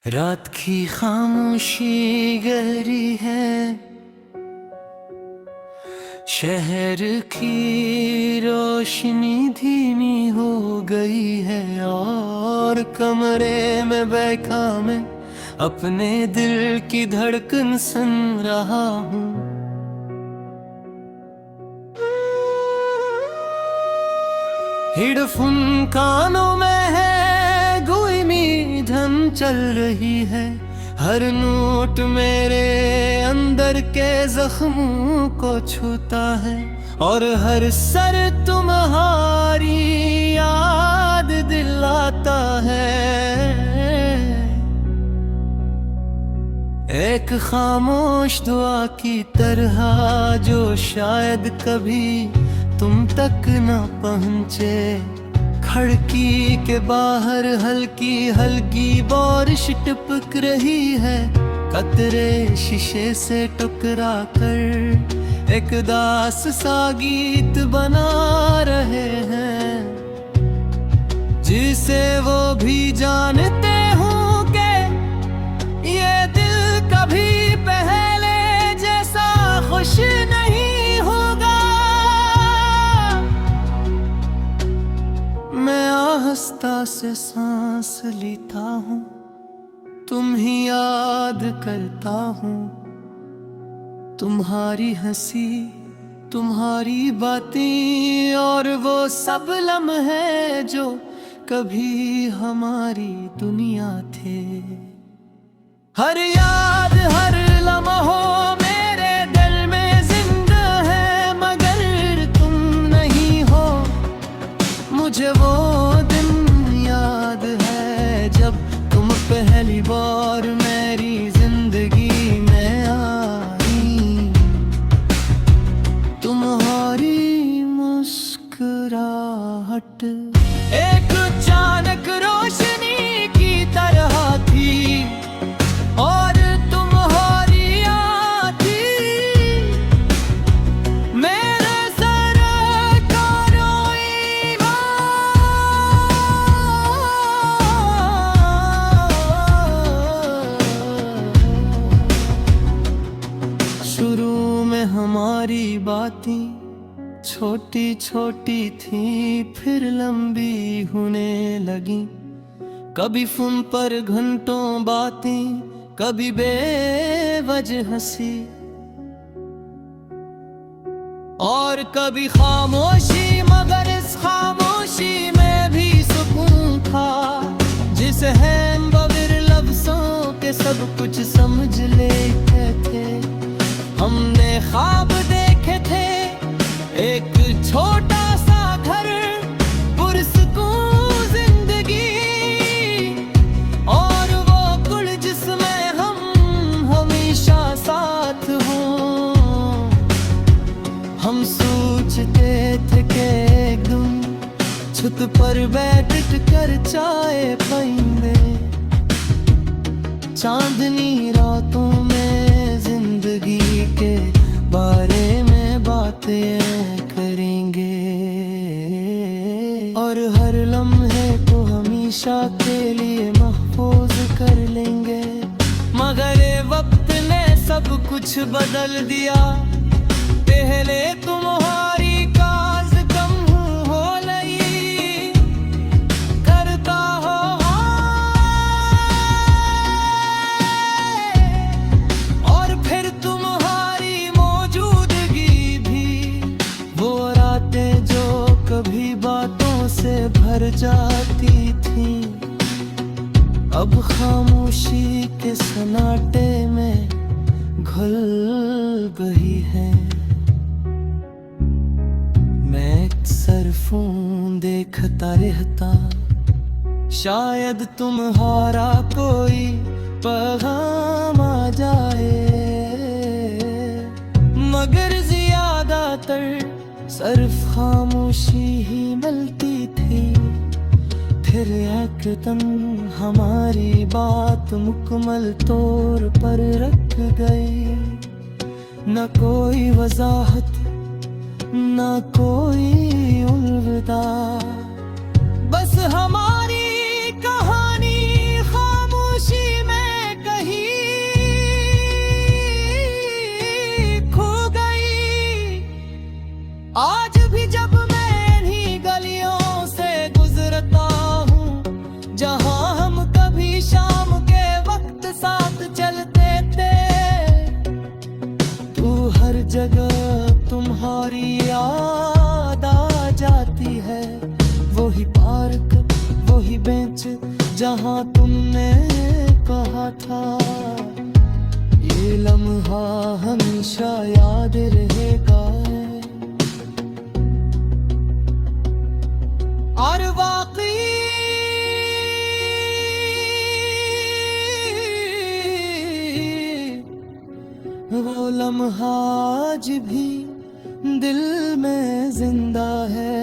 रात की खामोशी गहरी है, शहर की रोशनी धीमी हो गई है और कमरे में बैठा मैं अपने दिल की धड़कन सुन रहा हूँ। हेडफोन कानों में है, कोई मीठन चल रही है, हर नोट मेरे अंदर के जख्मों को छूता है और हर सर तुम्हारी याद दिलाता है। एक खामोश दुआ की तरह जो शायद कभी तुम तक न पहुँचे। खिड़की के बाहर हल्की हल्की बारिश टपक रही है, कतरे शीशे से टकरा कर एक दास सा गीत बना रहे हैं, जिसे वो भी जानते हूँ कि ये दिल कभी पहले जैसा खुश नहीं होगा। मैं आहिस्ता से सांस लेता हूँ, तुम ही याद करता हूँ, तुम्हारी हंसी, तुम्हारी बातें और वो सब लम्हे जो कभी हमारी दुनिया थे। हर याद हर लम्हा मेरे दिल में जिंदा है, मगर तुम नहीं हो। मुझे वो दिन याद है जब तुम पहली बार मेरी जिंदगी में आई। तुम्हारी मुस्कुराहट एक अचानक रोशनी की तरह थी और तुम्हारी याद थी मेरे सर का रोईवा। शुरू में हमारी बातें छोटी छोटी थी, फिर लंबी होने लगी। कभी फोन पर घंटों बातें, कभी बेवजह हंसी और कभी खामोशी, मगर इस खामोशी में भी सुकून था, जिसे हम बगैर लफ्जों के सब कुछ समझ लेते थे। हमने ख्वाब देखे थे, एक छोटा सा घर, पुरसकून जिंदगी और वो कुल जिसमें हम हमेशा साथ हों। हम सोचते थे कि एक दिन छत पर बैठ कर चाय पीएंगे, चांदनी रातों में जिंदगी के बारे में बातें करेंगे और हर लम्हे को हमेशा के लिए महफूज कर लेंगे। मगर ये वक्त ने सब कुछ बदल दिया, पहले तुम्हारी काज कम हो लई करता हो और फिर तुम्हारी मौजूदगी भी, वो रातें जो कभी बातों से भर जाती थी, अब खामोशी के सन्नाटे में घुल गई है। मैं अक्सर फोन देखता रहता, शायद तुम्हारा कोई पैगाम आ जाए, मगर ज्यादातर सिर्फ खामोशी ही मिलती थी। फिर एक दिन हमारी बात मुकम्मल तौर पर रख गई, न कोई वजाहत न कोई अलविदा, बस हमारी कहानी खामोशी में लम्हा आज भी दिल में जिंदा है,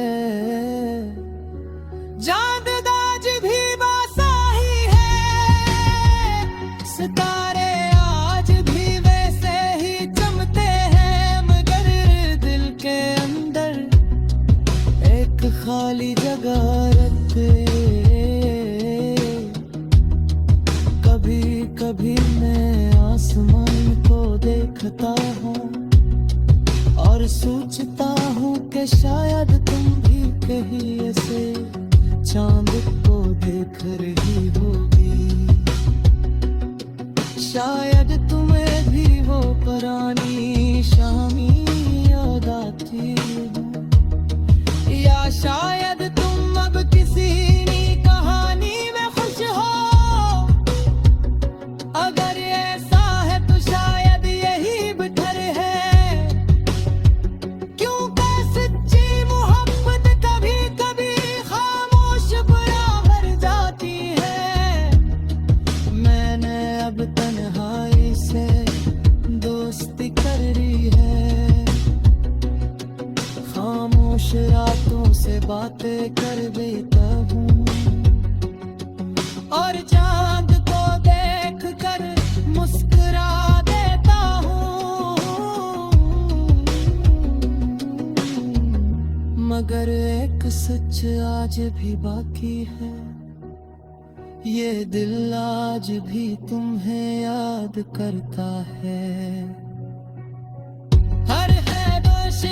चांद आज भी बासाही है, सितारे आज भी वैसे ही चमकते हैं, मगर दिल के अंदर एक खाली जगह रहते। कभी कभी मैं आसमान को देखता हूँ और सोचता हूँ कि शायद तुम भी कहीं ऐसे चांद को देख रही होगी, शायद तुम्हें भी वो पुरानी शामी याद आती हो, या शायद तुम अब किसी नई कहानी में खुश हो। अगर ऐसा है तो शायद यही बेहतर है, क्योंकि सच्ची मोहब्बत कभी कभी खामोश बराबर जाती है। मैंने अब तन्हाई से दोस्ती कर ली है, खामोश रातों से बातें कर देता हूँ और चांद को देख कर मुस्कुरा देता हूँ, मगर एक सच आज भी बाकी है, ये दिल आज भी तुम्हें याद करता है। हर है दोष